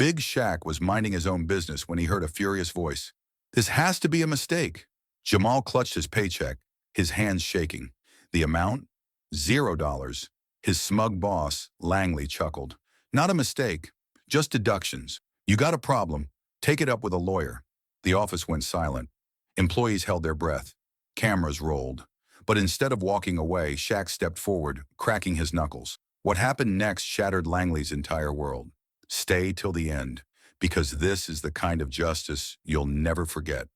Big Shaq was minding his own business when he heard a furious voice. "This has to be a mistake." Jamal clutched his paycheck, his hands shaking. The amount? $0. His smug boss, Langley, chuckled. "Not a mistake, just deductions. You got a problem. Take it up with a lawyer." The office went silent. Employees held their breath. Cameras rolled. But instead of walking away, Shaq stepped forward, cracking his knuckles. What happened next shattered Langley's entire world. Stay till the end, because this is the kind of justice you'll never forget.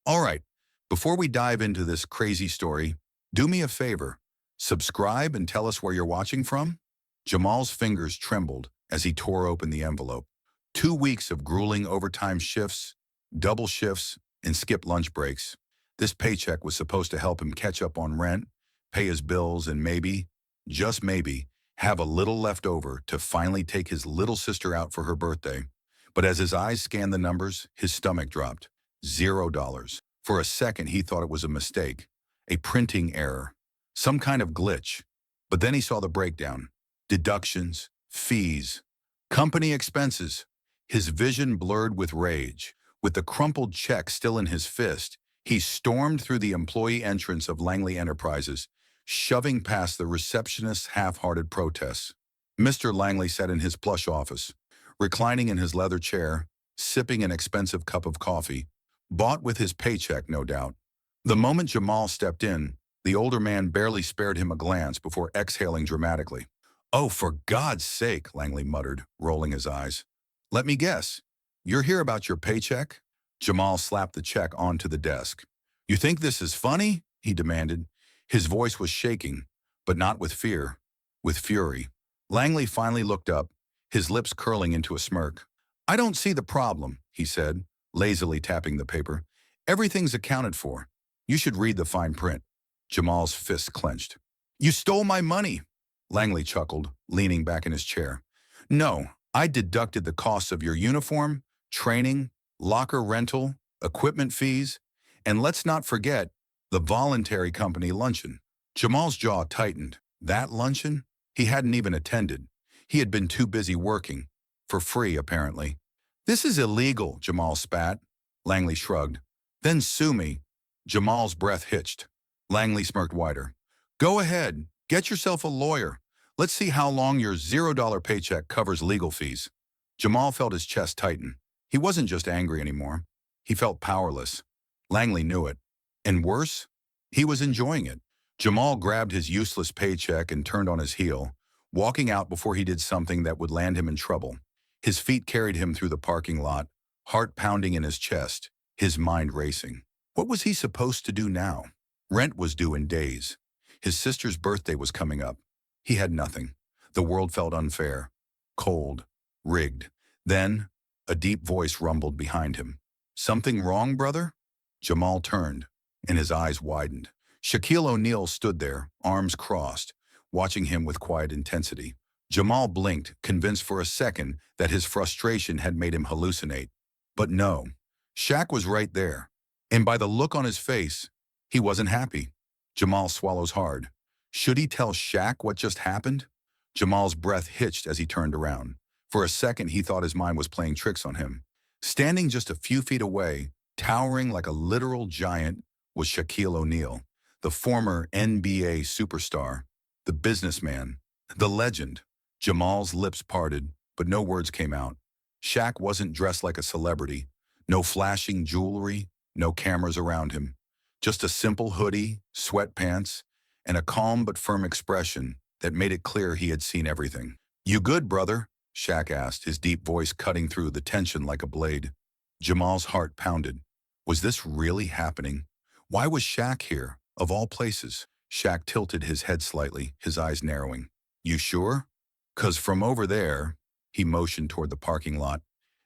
All right, before we dive into this crazy story, do me a favor. Subscribe and tell us where you're watching from. Jamal's fingers trembled as he tore open the envelope. 2 weeks of grueling overtime shifts, double shifts, and skipped lunch breaks. This paycheck was supposed to help him catch up on rent, pay his bills, and maybe, just maybe, have a little left over to finally take his little sister out for her birthday. But as his eyes scanned the numbers, his stomach dropped. $0. For a second, he thought it was a mistake, a printing error, some kind of glitch. But then he saw the breakdown. Deductions, fees, company expenses. His vision blurred with rage. With the crumpled check still in his fist, he stormed through the employee entrance of Langley Enterprises, shoving past the receptionist's half-hearted protests. Mr. Langley sat in his plush office, reclining in his leather chair, sipping an expensive cup of coffee, bought with his paycheck, no doubt. The moment Jamal stepped in, the older man barely spared him a glance before exhaling dramatically. "Oh, for God's sake," Langley muttered, rolling his eyes. "Let me guess. You're here about your paycheck?" Jamal slapped the check onto the desk. "You think this is funny?" he demanded. His voice was shaking, but not with fear, with fury. Langley finally looked up, his lips curling into a smirk. "I don't see the problem," he said, lazily tapping the paper. "Everything's accounted for. You should read the fine print." Jamal's fist clenched. "You stole my money," Langley chuckled, leaning back in his chair. "No, I deducted the costs of your uniform, training, locker rental, equipment fees, and let's not forget the voluntary company luncheon." Jamal's jaw tightened. That luncheon? He hadn't even attended. He had been too busy working. For free, apparently. "This is illegal," Jamal spat. Langley shrugged. "Then sue me." Jamal's breath hitched. Langley smirked wider. "Go ahead. Get yourself a lawyer. Let's see how long your $0 paycheck covers legal fees." Jamal felt his chest tighten. He wasn't just angry anymore. He felt powerless. Langley knew it. And worse, he was enjoying it. Jamal grabbed his useless paycheck and turned on his heel, walking out before he did something that would land him in trouble. His feet carried him through the parking lot, heart pounding in his chest, his mind racing. What was he supposed to do now? Rent was due in days. His sister's birthday was coming up. He had nothing. The world felt unfair, cold, rigged. Then, a deep voice rumbled behind him. "Something wrong, brother?" Jamal turned, and his eyes widened. Shaquille O'Neal stood there, arms crossed, watching him with quiet intensity. Jamal blinked, convinced for a second that his frustration had made him hallucinate. But no, Shaq was right there. And by the look on his face, he wasn't happy. Jamal swallows hard. Should he tell Shaq what just happened? Jamal's breath hitched as he turned around. For a second, he thought his mind was playing tricks on him. Standing just a few feet away, towering like a literal giant, was Shaquille O'Neal, the former NBA superstar, the businessman, the legend. Jamal's lips parted, but no words came out. Shaq wasn't dressed like a celebrity. No flashing jewelry, no cameras around him. Just a simple hoodie, sweatpants, and a calm but firm expression that made it clear he had seen everything. "You good, brother?" Shaq asked, his deep voice cutting through the tension like a blade. Jamal's heart pounded. Was this really happening? Why was Shaq here, of all places? Shaq tilted his head slightly, his eyes narrowing. "You sure? 'Cause from over there," he motioned toward the parking lot.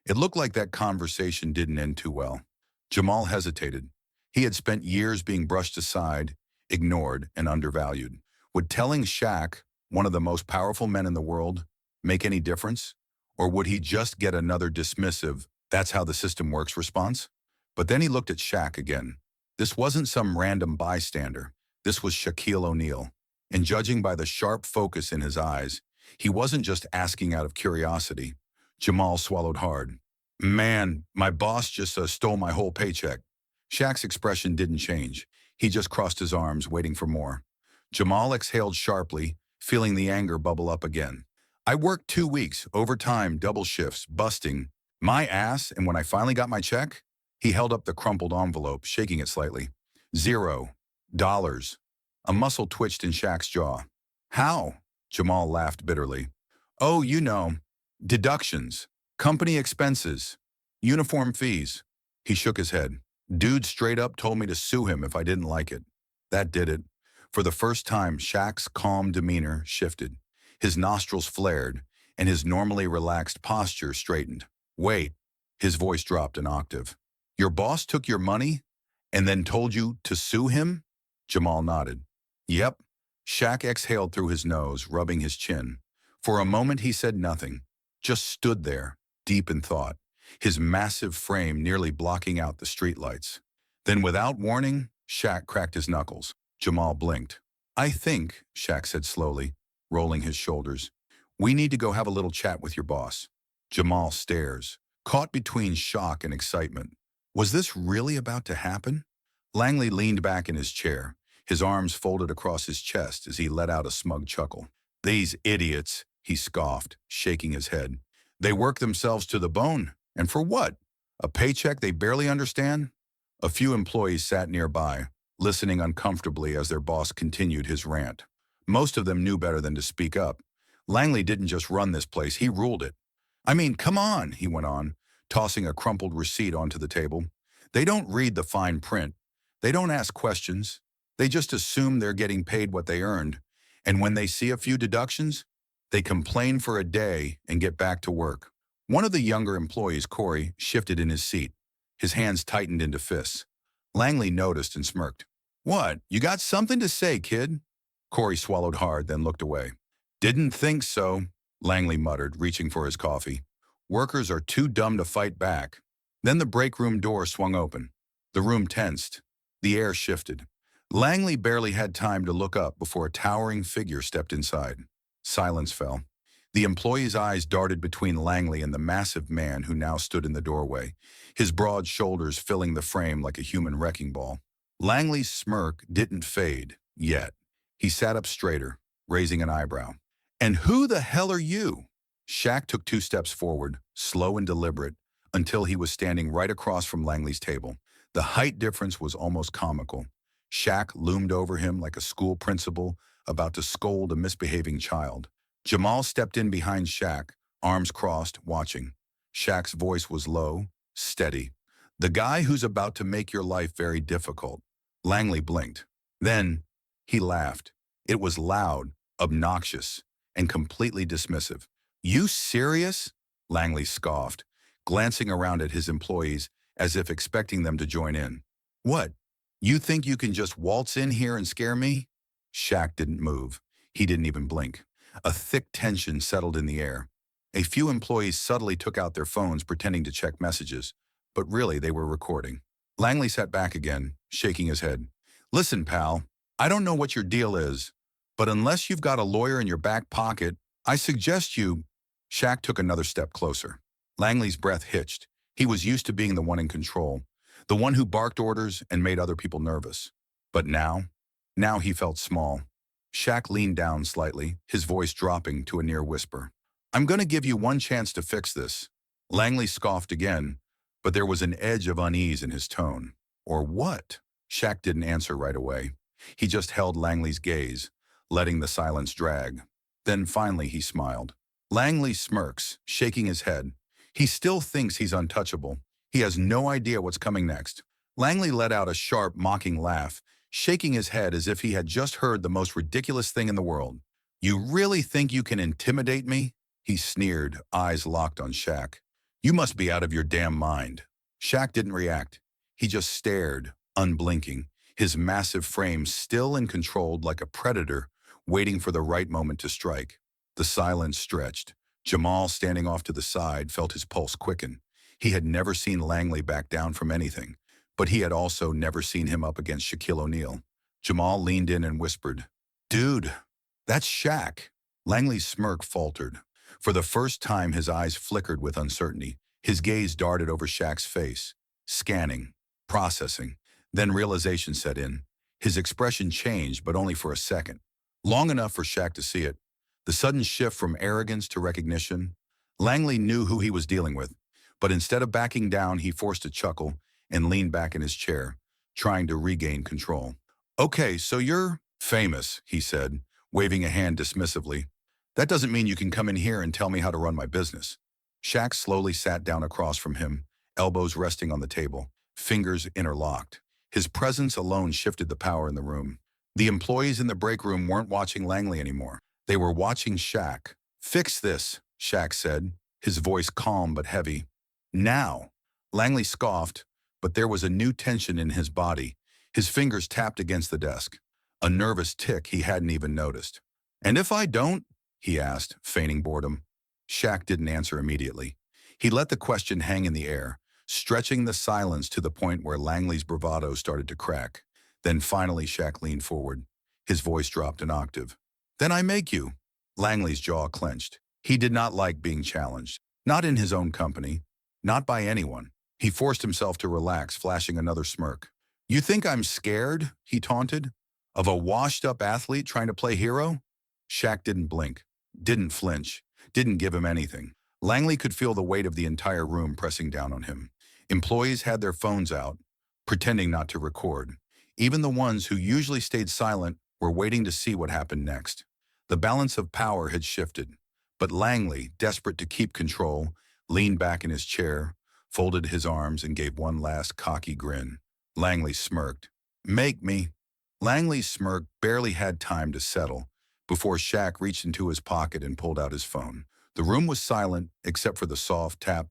It looked like that conversation didn't end too well. Jamal hesitated. He had spent years being brushed aside, ignored, and undervalued. Would telling Shaq, one of the most powerful men in the world, make any difference? Or would he just get another dismissive, "that's how the system works" response? But then he looked at Shaq again. This wasn't some random bystander. This was Shaquille O'Neal. And judging by the sharp focus in his eyes, he wasn't just asking out of curiosity. Jamal swallowed hard. Man, my boss just stole my whole paycheck. Shaq's expression didn't change. He just crossed his arms, waiting for more. Jamal exhaled sharply, feeling the anger bubble up again. I worked 2 weeks, overtime, double shifts, busting my ass, and when I finally got my check, he held up the crumpled envelope, shaking it slightly. $0. A muscle twitched in Shaq's jaw. How? Jamal laughed bitterly. Oh, you know, deductions, company expenses, uniform fees. He shook his head. Dude straight up told me to sue him if I didn't like it. That did it. For the first time, Shaq's calm demeanor shifted. His nostrils flared, and his normally relaxed posture straightened. Wait, his voice dropped an octave. Your boss took your money and then told you to sue him? Jamal nodded. Yep. Shaq exhaled through his nose, rubbing his chin. For a moment he said nothing, just stood there, deep in thought, his massive frame nearly blocking out the streetlights. Then without warning, Shaq cracked his knuckles. Jamal blinked. I think, Shaq said slowly, rolling his shoulders, we need to go have a little chat with your boss. Jamal stares, caught between shock and excitement. Was this really about to happen? Langley leaned back in his chair, his arms folded across his chest as he let out a smug chuckle. These idiots, he scoffed, shaking his head. They work themselves to the bone. And for what? A paycheck they barely understand? A few employees sat nearby, listening uncomfortably as their boss continued his rant. Most of them knew better than to speak up. Langley didn't just run this place, he ruled it. I mean, come on, he went on, tossing a crumpled receipt onto the table. They don't read the fine print. They don't ask questions. They just assume they're getting paid what they earned. And when they see a few deductions, they complain for a day and get back to work. One of the younger employees, Corey, shifted in his seat. His hands tightened into fists. Langley noticed and smirked. What, you got something to say, kid? Corey swallowed hard, then looked away. Didn't think so, Langley muttered, reaching for his coffee. Workers are too dumb to fight back. Then the break room door swung open. The room tensed. The air shifted. Langley barely had time to look up before a towering figure stepped inside. Silence fell. The employee's eyes darted between Langley and the massive man who now stood in the doorway, his broad shoulders filling the frame like a human wrecking ball. Langley's smirk didn't fade, yet. He sat up straighter, raising an eyebrow. And who the hell are you? Shaq took 2 steps forward, slow and deliberate, until he was standing right across from Langley's table. The height difference was almost comical. Shaq loomed over him like a school principal about to scold a misbehaving child. Jamal stepped in behind Shaq, arms crossed, watching. Shaq's voice was low, steady. The guy who's about to make your life very difficult. Langley blinked. Then he laughed. It was loud, obnoxious, and completely dismissive. You serious? Langley scoffed, glancing around at his employees as if expecting them to join in. What? You think you can just waltz in here and scare me? Shaq didn't move. He didn't even blink. A thick tension settled in the air. A few employees subtly took out their phones pretending to check messages, but really they were recording. Langley sat back again, shaking his head. Listen, pal, I don't know what your deal is, but unless you've got a lawyer in your back pocket, I suggest you... Shaq took another step closer. Langley's breath hitched. He was used to being the one in control, the one who barked orders and made other people nervous. But now he felt small. Shaq leaned down slightly, his voice dropping to a near whisper. I'm going to give you one chance to fix this. Langley scoffed again, but there was an edge of unease in his tone. Or what? Shaq didn't answer right away. He just held Langley's gaze, letting the silence drag. Then finally he smiled. Langley smirks, shaking his head. He still thinks he's untouchable. He has no idea what's coming next. Langley let out a sharp, mocking laugh, shaking his head as if he had just heard the most ridiculous thing in the world. You really think you can intimidate me? He sneered, eyes locked on Shaq. You must be out of your damn mind. Shaq didn't react. He just stared, unblinking, his massive frame still and controlled like a predator, waiting for the right moment to strike. The silence stretched. Jamal, standing off to the side, felt his pulse quicken. He had never seen Langley back down from anything, but he had also never seen him up against Shaquille O'Neal. Jamal leaned in and whispered, Dude, that's Shaq. Langley's smirk faltered. For the first time, his eyes flickered with uncertainty. His gaze darted over Shaq's face, scanning, processing. Then realization set in. His expression changed, but only for a second. Long enough for Shaq to see it. The sudden shift from arrogance to recognition. Langley knew who he was dealing with, but instead of backing down, he forced a chuckle and leaned back in his chair, trying to regain control. "Okay, so you're famous," he said, waving a hand dismissively. "That doesn't mean you can come in here and tell me how to run my business." Shaq slowly sat down across from him, elbows resting on the table, fingers interlocked. His presence alone shifted the power in the room. The employees in the break room weren't watching Langley anymore. They were watching Shaq. "Fix this," Shaq said, his voice calm but heavy. "Now." Langley scoffed, but there was a new tension in his body. His fingers tapped against the desk, a nervous tick he hadn't even noticed. "And if I don't?" he asked, feigning boredom. Shaq didn't answer immediately. He let the question hang in the air, stretching the silence to the point where Langley's bravado started to crack. Then finally Shaq leaned forward. His voice dropped an octave. "Then I make you." Langley's jaw clenched. He did not like being challenged. Not in his own company. Not by anyone. He forced himself to relax, flashing another smirk. "You think I'm scared?" he taunted. "Of a washed-up athlete trying to play hero?" Shaq didn't blink, didn't flinch, didn't give him anything. Langley could feel the weight of the entire room pressing down on him. Employees had their phones out, pretending not to record. Even the ones who usually stayed silent were waiting to see what happened next. The balance of power had shifted, but Langley, desperate to keep control, leaned back in his chair, folded his arms, and gave one last cocky grin. Langley smirked. "Make me." Langley's smirk barely had time to settle before Shaq reached into his pocket and pulled out his phone. The room was silent except for the soft tap,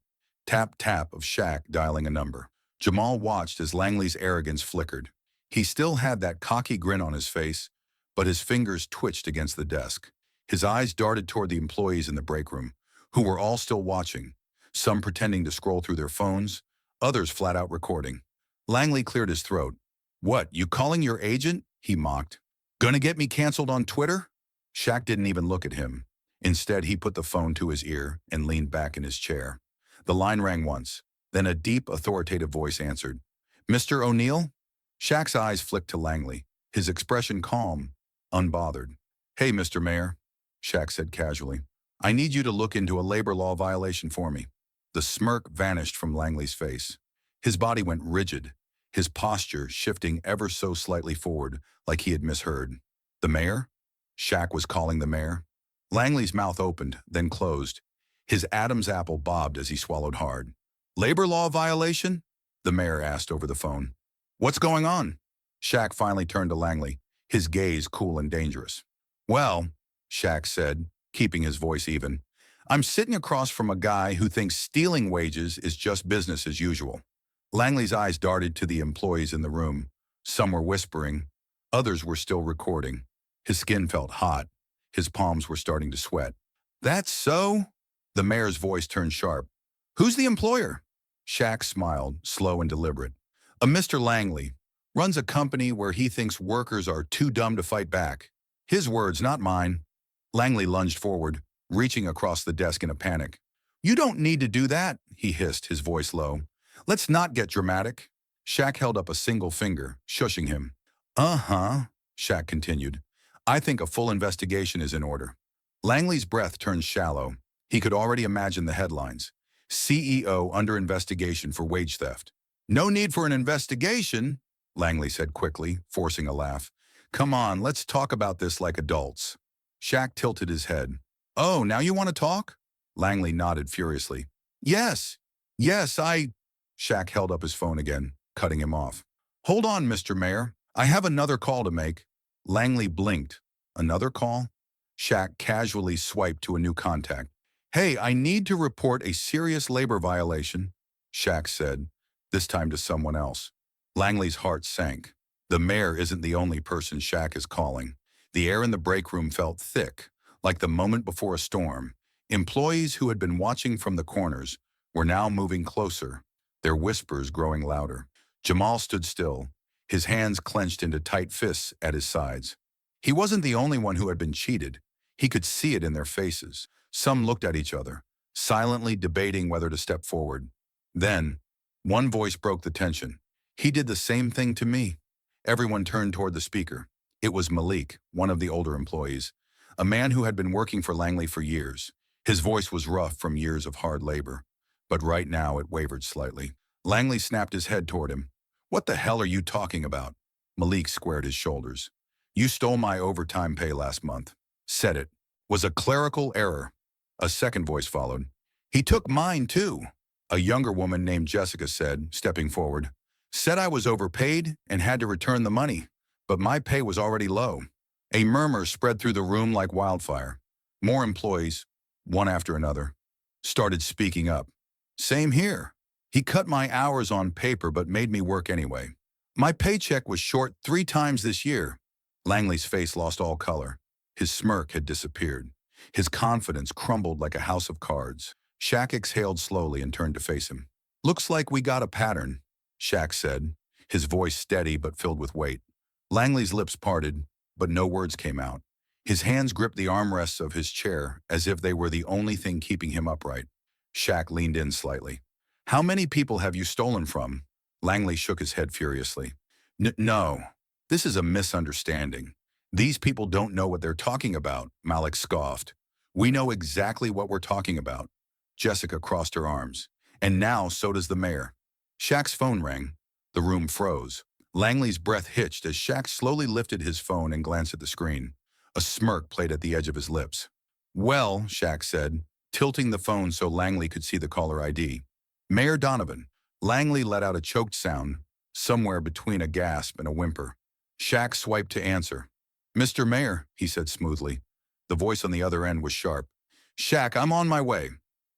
tap, tap of Shaq dialing a number. Jamal watched as Langley's arrogance flickered. He still had that cocky grin on his face, but his fingers twitched against the desk. His eyes darted toward the employees in the break room, who were all still watching, some pretending to scroll through their phones, others flat out recording. Langley cleared his throat. "What, you calling your agent?" he mocked. "Gonna get me canceled on Twitter?" Shaq didn't even look at him. Instead, he put the phone to his ear and leaned back in his chair. The line rang once. Then a deep, authoritative voice answered. "Mr. O'Neill?" Shaq's eyes flicked to Langley, his expression calm, unbothered. "Hey, Mr. Mayor," Shaq said casually. "I need you to look into a labor law violation for me." The smirk vanished from Langley's face. His body went rigid, his posture shifting ever so slightly forward, like he had misheard. "The mayor?" Shaq was calling the mayor. Langley's mouth opened, then closed. His Adam's apple bobbed as he swallowed hard. "Labor law violation?" the mayor asked over the phone. "What's going on?" Shaq finally turned to Langley, his gaze cool and dangerous. "Well," Shaq said, keeping his voice even, "I'm sitting across from a guy who thinks stealing wages is just business as usual." Langley's eyes darted to the employees in the room. Some were whispering. Others were still recording. His skin felt hot. His palms were starting to sweat. "That's so?" The mayor's voice turned sharp. "Who's the employer?" Shaq smiled, slow and deliberate. "A Mr. Langley. Runs a company where he thinks workers are too dumb to fight back. His words, not mine." Langley lunged forward, reaching across the desk in a panic. "You don't need to do that," he hissed, his voice low. "Let's not get dramatic." Shaq held up a single finger, shushing him. "Uh-huh," Shaq continued. "I think a full investigation is in order." Langley's breath turned shallow. He could already imagine the headlines. CEO under investigation for wage theft. "No need for an investigation," Langley said quickly, forcing a laugh. "Come on, let's talk about this like adults." Shaq tilted his head. "Oh, now you want to talk?" Langley nodded furiously. Yes, I..." Shaq held up his phone again, cutting him off. "Hold on, Mr. Mayor. I have another call to make." Langley blinked. "Another call?" Shaq casually swiped to a new contact. "Hey, I need to report a serious labor violation," Shaq said, this time to someone else. Langley's heart sank. The mayor isn't the only person Shaq is calling. The air in the break room felt thick, like the moment before a storm. Employees who had been watching from the corners were now moving closer, their whispers growing louder. Jamal stood still, his hands clenched into tight fists at his sides. He wasn't the only one who had been cheated. He could see it in their faces. Some looked at each other, silently debating whether to step forward. Then, one voice broke the tension. "He did the same thing to me." Everyone turned toward the speaker. It was Malik, one of the older employees, a man who had been working for Langley for years. His voice was rough from years of hard labor, but right now it wavered slightly. Langley snapped his head toward him. "What the hell are you talking about?" Malik squared his shoulders. "You stole my overtime pay last month." "Said it was a clerical error." A second voice followed. "He took mine too," a younger woman named Jessica said, stepping forward. "Said I was overpaid and had to return the money, but my pay was already low." A murmur spread through the room like wildfire. More employees, one after another, started speaking up. "Same here. He cut my hours on paper but made me work anyway. My paycheck was short 3 times this year." Langley's face lost all color. His smirk had disappeared. His confidence crumbled like a house of cards. Shaq exhaled slowly and turned to face him. "Looks like we got a pattern," Shaq said, his voice steady but filled with weight. Langley's lips parted, but no words came out. His hands gripped the armrests of his chair as if they were the only thing keeping him upright. Shaq leaned in slightly. "How many people have you stolen from?" Langley shook his head furiously. No, this is a misunderstanding. These people don't know what they're talking about," Malik scoffed. "We know exactly what we're talking about." Jessica crossed her arms. "And now so does the mayor." Shaq's phone rang. The room froze. Langley's breath hitched as Shaq slowly lifted his phone and glanced at the screen. A smirk played at the edge of his lips. "Well," Shaq said, tilting the phone so Langley could see the caller ID. "Mayor Donovan." Langley let out a choked sound, somewhere between a gasp and a whimper. Shaq swiped to answer. "Mr. Mayor," he said smoothly. The voice on the other end was sharp. "Shaq, I'm on my way.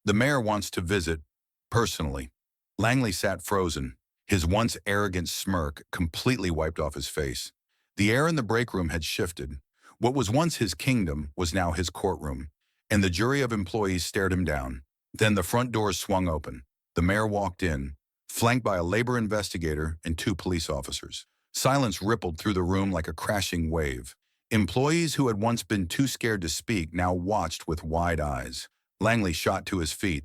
The mayor wants to visit, personally." Langley sat frozen, his once arrogant smirk completely wiped off his face. The air in the break room had shifted. What was once his kingdom was now his courtroom, and the jury of employees stared him down. Then the front doors swung open. The mayor walked in, flanked by a labor investigator and 2 police officers. Silence rippled through the room like a crashing wave. Employees who had once been too scared to speak now watched with wide eyes. Langley shot to his feet.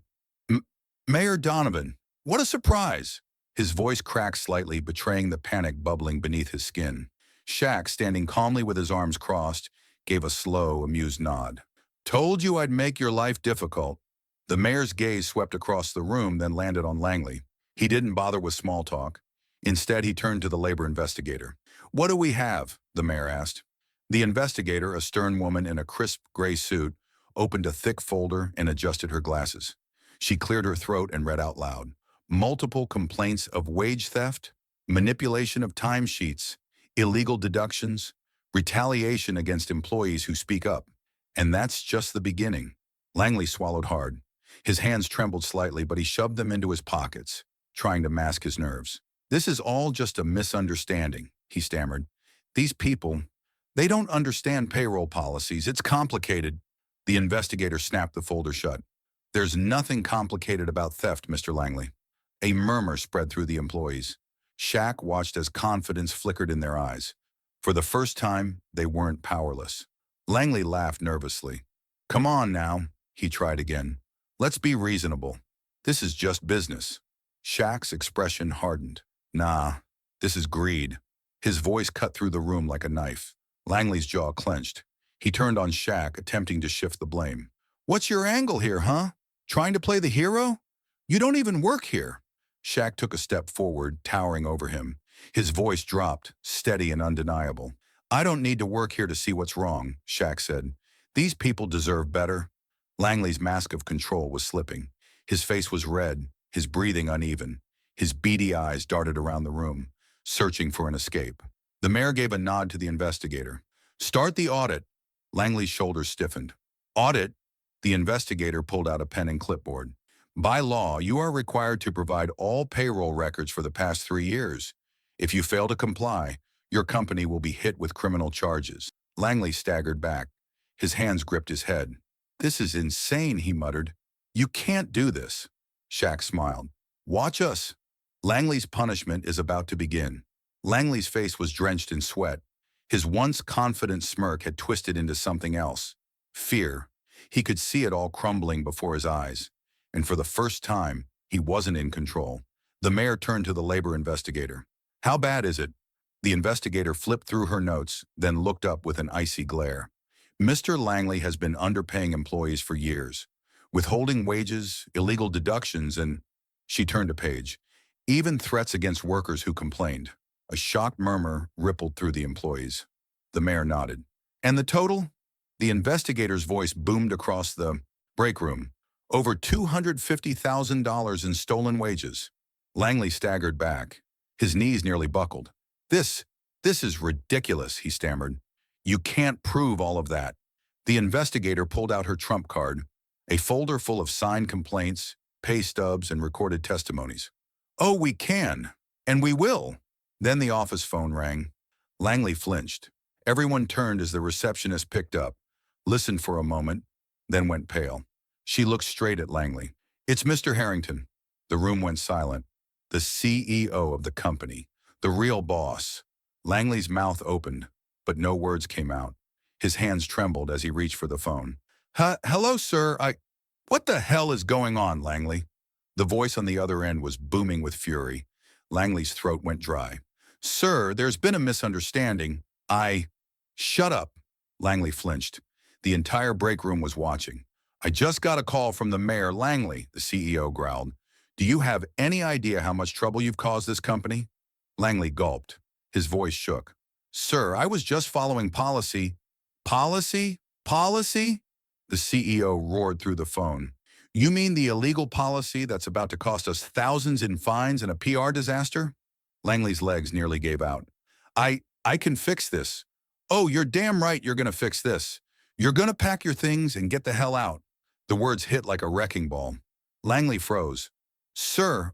"Mayor Donovan, what a surprise!" His voice cracked slightly, betraying the panic bubbling beneath his skin. Shaq, standing calmly with his arms crossed, gave a slow, amused nod. "Told you I'd make your life difficult." The mayor's gaze swept across the room, then landed on Langley. He didn't bother with small talk. Instead, he turned to the labor investigator. "What do we have?" the mayor asked. The investigator, a stern woman in a crisp gray suit, opened a thick folder and adjusted her glasses. She cleared her throat and read out loud. "Multiple complaints of wage theft, manipulation of timesheets, illegal deductions, retaliation against employees who speak up. And that's just the beginning." Langley swallowed hard. His hands trembled slightly, but he shoved them into his pockets, trying to mask his nerves. "This is all just a misunderstanding," he stammered. "These people, they don't understand payroll policies. It's complicated." The investigator snapped the folder shut. "There's nothing complicated about theft, Mr. Langley." A murmur spread through the employees. Shaq watched as confidence flickered in their eyes. For the first time, they weren't powerless. Langley laughed nervously. "Come on now," he tried again. "Let's be reasonable. This is just business." Shaq's expression hardened. "Nah, this is greed." His voice cut through the room like a knife. Langley's jaw clenched. He turned on Shaq, attempting to shift the blame. "What's your angle here, huh? Trying to play the hero? You don't even work here." Shaq took a step forward, towering over him. His voice dropped, steady and undeniable. "I don't need to work here to see what's wrong," Shaq said. "These people deserve better." Langley's mask of control was slipping. His face was red, his breathing uneven. His beady eyes darted around the room, searching for an escape. The mayor gave a nod to the investigator. "Start the audit." Langley's shoulders stiffened. "Audit?" The investigator pulled out a pen and clipboard. "By law, you are required to provide all payroll records for the past 3 years. If you fail to comply, your company will be hit with criminal charges." Langley staggered back. His hands gripped his head. "This is insane," he muttered. "You can't do this." Shaq smiled. "Watch us." Langley's punishment is about to begin. Langley's face was drenched in sweat. His once confident smirk had twisted into something else. Fear. He could see it all crumbling before his eyes. And for the first time, he wasn't in control. The mayor turned to the labor investigator. "How bad is it?" The investigator flipped through her notes, then looked up with an icy glare. "Mr. Langley has been underpaying employees for years, withholding wages, illegal deductions, and—" She turned a page. "Even threats against workers who complained." A shocked murmur rippled through the employees. The mayor nodded. "And the total?" The investigator's voice boomed across the break room. "Over $250,000 in stolen wages." Langley staggered back. His knees nearly buckled. This is ridiculous," he stammered. "You can't prove all of that." The investigator pulled out her trump card, a folder full of signed complaints, pay stubs, and recorded testimonies. "Oh, we can, and we will." Then the office phone rang. Langley flinched. Everyone turned as the receptionist picked up, listened for a moment, then went pale. She looked straight at Langley. "It's Mr. Harrington." The room went silent. The CEO of the company, the real boss. Langley's mouth opened, but no words came out. His hands trembled as he reached for the phone. Hello, sir, What the hell is going on, Langley?" The voice on the other end was booming with fury. Langley's throat went dry. "Sir, there's been a misunderstanding. Shut up." Langley flinched. The entire break room was watching. "I just got a call from the mayor, Langley," the CEO growled. "Do you have any idea how much trouble you've caused this company?" Langley gulped. His voice shook. "Sir, I was just following policy." "Policy? Policy?" The CEO roared through the phone. "You mean the illegal policy that's about to cost us thousands in fines and a PR disaster?" Langley's legs nearly gave out. I can fix this." "Oh, you're damn right you're going to fix this. You're going to pack your things and get the hell out." The words hit like a wrecking ball. Langley froze. "Sir,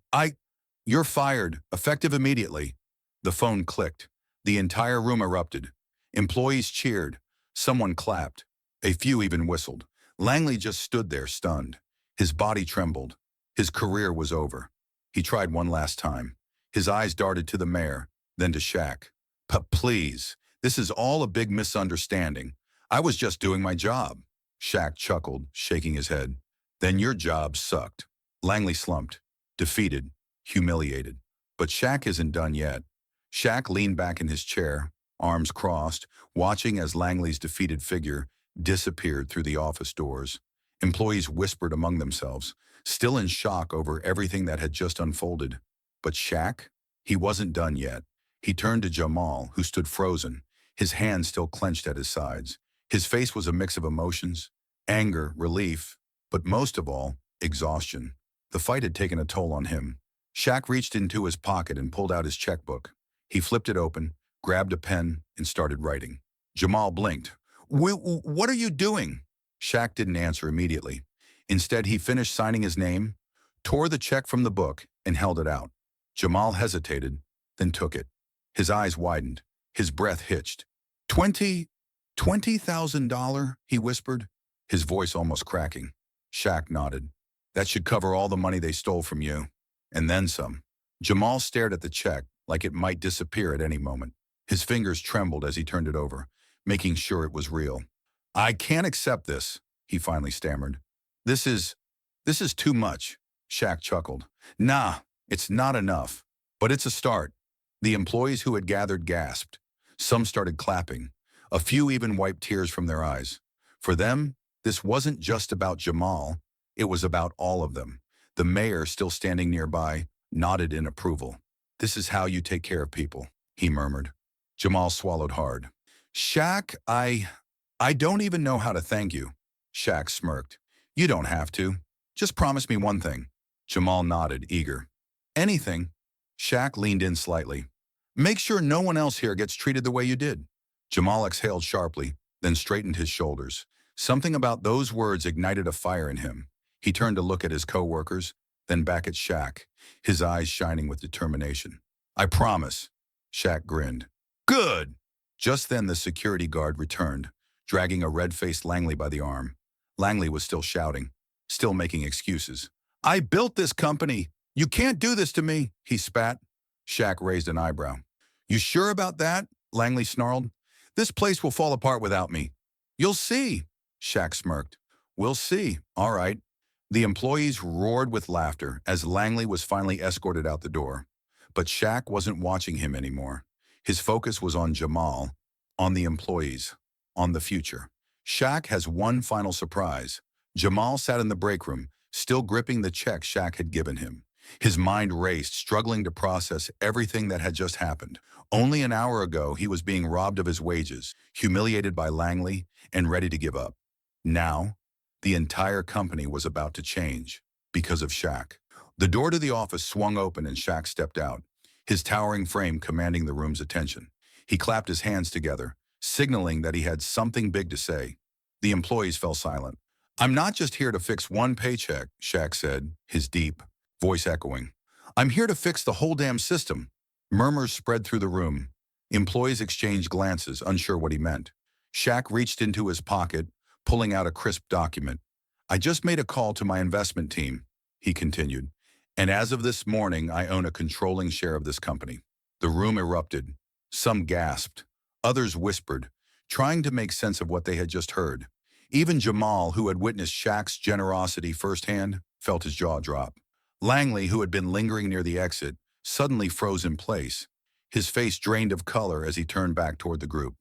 You're fired, effective immediately." The phone clicked. The entire room erupted. Employees cheered. Someone clapped. A few even whistled. Langley just stood there, stunned. His body trembled. His career was over. He tried one last time. His eyes darted to the mayor, then to Shaq. "But please, this is all a big misunderstanding. I was just doing my job." Shaq chuckled, shaking his head. "Then your job sucked." Langley slumped, defeated, humiliated. But Shaq isn't done yet. Shaq leaned back in his chair, arms crossed, watching as Langley's defeated figure disappeared through the office doors. Employees whispered among themselves, still in shock over everything that had just unfolded. But Shaq? He wasn't done yet. He turned to Jamal, who stood frozen, his hands still clenched at his sides. His face was a mix of emotions, anger, relief, but most of all, exhaustion. The fight had taken a toll on him. Shaq reached into his pocket and pulled out his checkbook. He flipped it open, grabbed a pen, and started writing. Jamal blinked. What are you doing?" Shaq didn't answer immediately. Instead, he finished signing his name, tore the check from the book, and held it out. Jamal hesitated, then took it. His eyes widened. His breath hitched. $20,000, he whispered, his voice almost cracking. Shaq nodded. "That should cover all the money they stole from you. And then some." Jamal stared at the check like it might disappear at any moment. His fingers trembled as he turned it over, making sure it was real. "I can't accept this," he finally stammered. This is too much," Shaq chuckled. "Nah, it's not enough. But it's a start." The employees who had gathered gasped. Some started clapping. A few even wiped tears from their eyes. For them, this wasn't just about Jamal. It was about all of them. The mayor, still standing nearby, nodded in approval. "This is how you take care of people," he murmured. Jamal swallowed hard. "Shaq, I don't even know how to thank you." Shaq smirked. "You don't have to. Just promise me one thing." Jamal nodded, eager. "Anything." Shaq leaned in slightly. "Make sure no one else here gets treated the way you did." Jamal exhaled sharply, then straightened his shoulders. Something about those words ignited a fire in him. He turned to look at his co-workers, then back at Shaq, his eyes shining with determination. "I promise." Shaq grinned. "Good!" Just then the security guard returned, dragging a red-faced Langley by the arm. Langley was still shouting, still making excuses. "I built this company. You can't do this to me," he spat. Shaq raised an eyebrow. "You sure about that?" Langley snarled. "This place will fall apart without me." "You'll see," Shaq smirked. We'll see. All right. The employees roared with laughter as Langley was finally escorted out the door. But Shaq wasn't watching him anymore. His focus was on Jamal, on the employees, on the future. Shaq has one final surprise. Jamal sat in the break room, still gripping the check Shaq had given him. His mind raced, struggling to process everything that had just happened. Only an hour ago, he was being robbed of his wages, humiliated by Langley, and ready to give up. Now, the entire company was about to change because of Shaq. The door to the office swung open and Shaq stepped out, his towering frame commanding the room's attention. He clapped his hands together, signaling that he had something big to say. The employees fell silent. "I'm not just here to fix one paycheck," Shaq said, his deep voice echoing. "I'm here to fix the whole damn system." Murmurs spread through the room. Employees exchanged glances, unsure what he meant. Shaq reached into his pocket, pulling out a crisp document. "I just made a call to my investment team," he continued, "and as of this morning, I own a controlling share of this company." The room erupted. Some gasped. Others whispered, trying to make sense of what they had just heard. Even Jamal, who had witnessed Shaq's generosity firsthand, felt his jaw drop. Langley, who had been lingering near the exit, suddenly froze in place. His face drained of color as he turned back toward the group.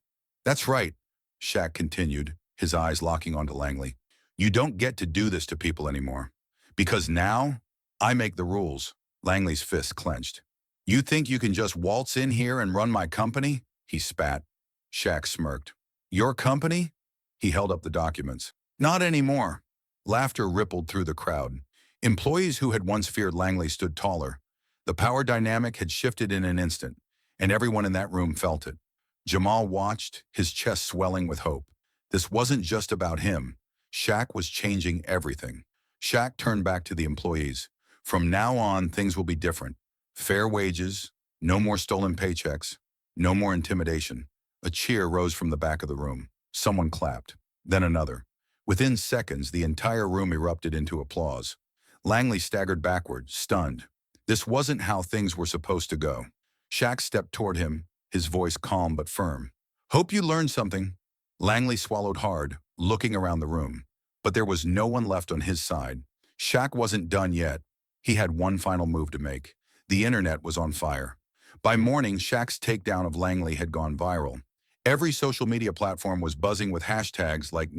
"That's right," Shaq continued, his eyes locking onto Langley. "You don't get to do this to people anymore. Because now, I make the rules." Langley's fist clenched. "You think you can just waltz in here and run my company?" He spat. Shaq smirked. "Your company?" He held up the documents. "Not anymore." Laughter rippled through the crowd. Employees who had once feared Langley stood taller. The power dynamic had shifted in an instant, and everyone in that room felt it. Jamal watched, his chest swelling with hope. This wasn't just about him. Shaq was changing everything. Shaq turned back to the employees. "From now on, things will be different. Fair wages, no more stolen paychecks, no more intimidation." A cheer rose from the back of the room. Someone clapped, then another. Within seconds, the entire room erupted into applause. Langley staggered backward, stunned. This wasn't how things were supposed to go. Shaq stepped toward him, his voice calm but firm. "Hope you learned something." Langley swallowed hard, looking around the room. But there was no one left on his side. Shaq wasn't done yet. He had one final move to make. The internet was on fire. By morning, Shaq's takedown of Langley had gone viral. Every social media platform was buzzing with hashtags like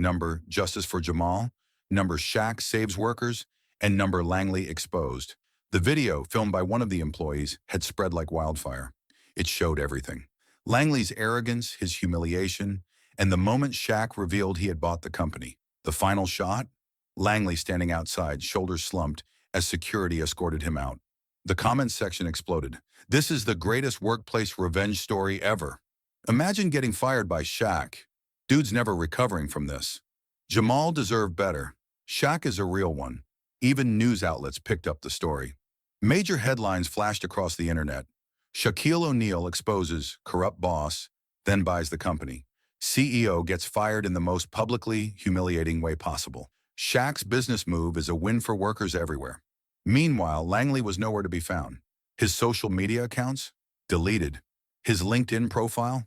#Justice for Jamal, #Shaq saves workers, and #Langley exposed. The video, filmed by one of the employees, had spread like wildfire. It showed everything. Langley's arrogance, his humiliation, and the moment Shaq revealed he had bought the company. The final shot? Langley standing outside, shoulders slumped, as security escorted him out. The comments section exploded. "This is the greatest workplace revenge story ever." Imagine getting fired by Shaq. Dude's never recovering from this. Jamal deserved better. Shaq is a real one. Even news outlets picked up the story. Major headlines flashed across the internet. Shaquille O'Neal exposes corrupt boss, then buys the company. CEO gets fired in the most publicly humiliating way possible. Shaq's business move is a win for workers everywhere. Meanwhile, Langley was nowhere to be found. His social media accounts? Deleted. His LinkedIn profile?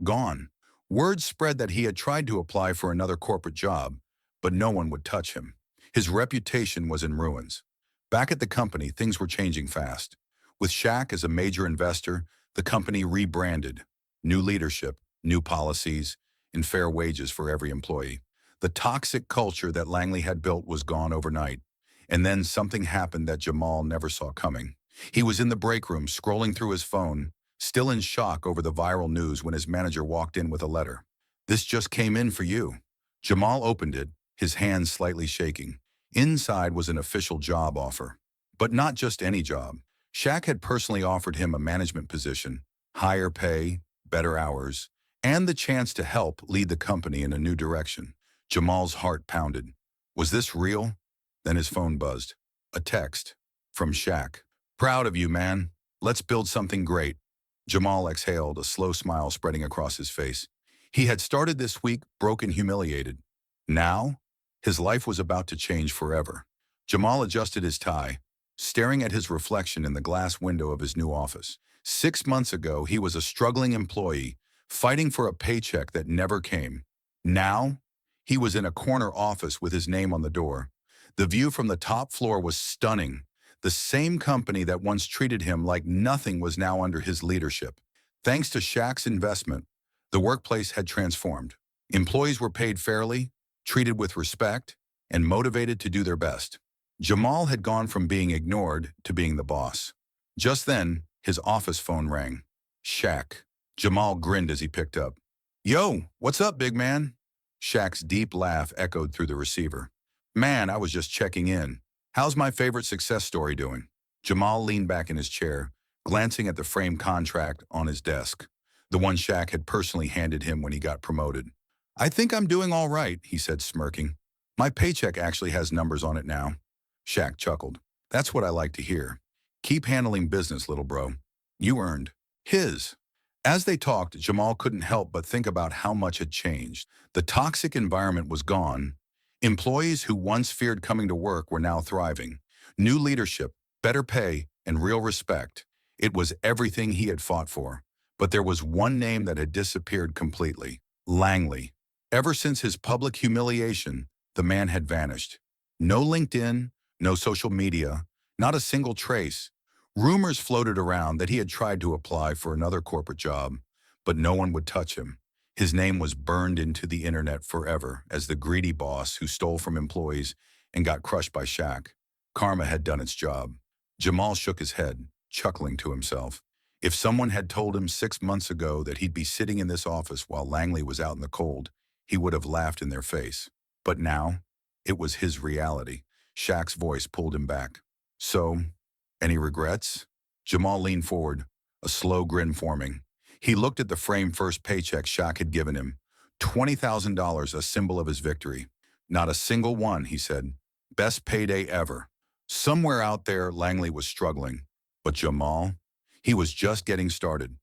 Gone. Word spread that he had tried to apply for another corporate job, but no one would touch him. His reputation was in ruins. Back at the company, things were changing fast. With Shaq as a major investor, the company rebranded. New leadership, new policies, and fair wages for every employee. The toxic culture that Langley had built was gone overnight. And then something happened that Jamal never saw coming. He was in the break room, scrolling through his phone, still in shock over the viral news when his manager walked in with a letter. "This just came in for you." Jamal opened it, his hands slightly shaking. Inside was an official job offer. But not just any job. Shaq had personally offered him a management position, higher pay, better hours, and the chance to help lead the company in a new direction. Jamal's heart pounded. Was this real? Then his phone buzzed. A text from Shaq. "Proud of you, man. Let's build something great." Jamal exhaled, a slow smile spreading across his face. He had started this week broken, humiliated. Now, his life was about to change forever. Jamal adjusted his tie, staring at his reflection in the glass window of his new office. 6 months ago, he was a struggling employee, fighting for a paycheck that never came. Now, He was in a corner office with his name on the door. The view from the top floor was stunning. The same company that once treated him like nothing was now under his leadership. Thanks to Shaq's investment, the workplace had transformed. Employees were paid fairly, treated with respect, and motivated to do their best. Jamal had gone from being ignored to being the boss. Just then, his office phone rang. Shaq. Jamal grinned as he picked up. Yo, what's up, big man? Shaq's deep laugh echoed through the receiver. Man, I was just checking in. How's my favorite success story doing? Jamal leaned back in his chair, glancing at the framed contract on his desk, the one Shaq had personally handed him when he got promoted. I think I'm doing all right, he said, smirking. My paycheck actually has numbers on it now. Shaq chuckled. That's what I like to hear. Keep handling business, little bro. You earned his. As they talked, Jamal couldn't help but think about how much had changed. The toxic environment was gone. Employees who once feared coming to work were now thriving. New leadership, better pay, and real respect. It was everything he had fought for. But there was one name that had disappeared completely. Langley. Ever since his public humiliation, the man had vanished. No LinkedIn, no social media, not a single trace. Rumors floated around that he had tried to apply for another corporate job, but no one would touch him. His name was burned into the internet forever as the greedy boss who stole from employees and got crushed by Shaq. Karma had done its job. Jamal shook his head, chuckling to himself. If someone had told him 6 months ago that he'd be sitting in this office while Langley was out in the cold, he would have laughed in their face. But now, it was his reality. Shaq's voice pulled him back. So, any regrets? Jamal leaned forward, a slow grin forming. He looked at the framed first paycheck Shaq had given him. $20,000, a symbol of his victory. Not a single one, he said. Best payday ever. Somewhere out there, Langley was struggling. But Jamal? He was just getting started.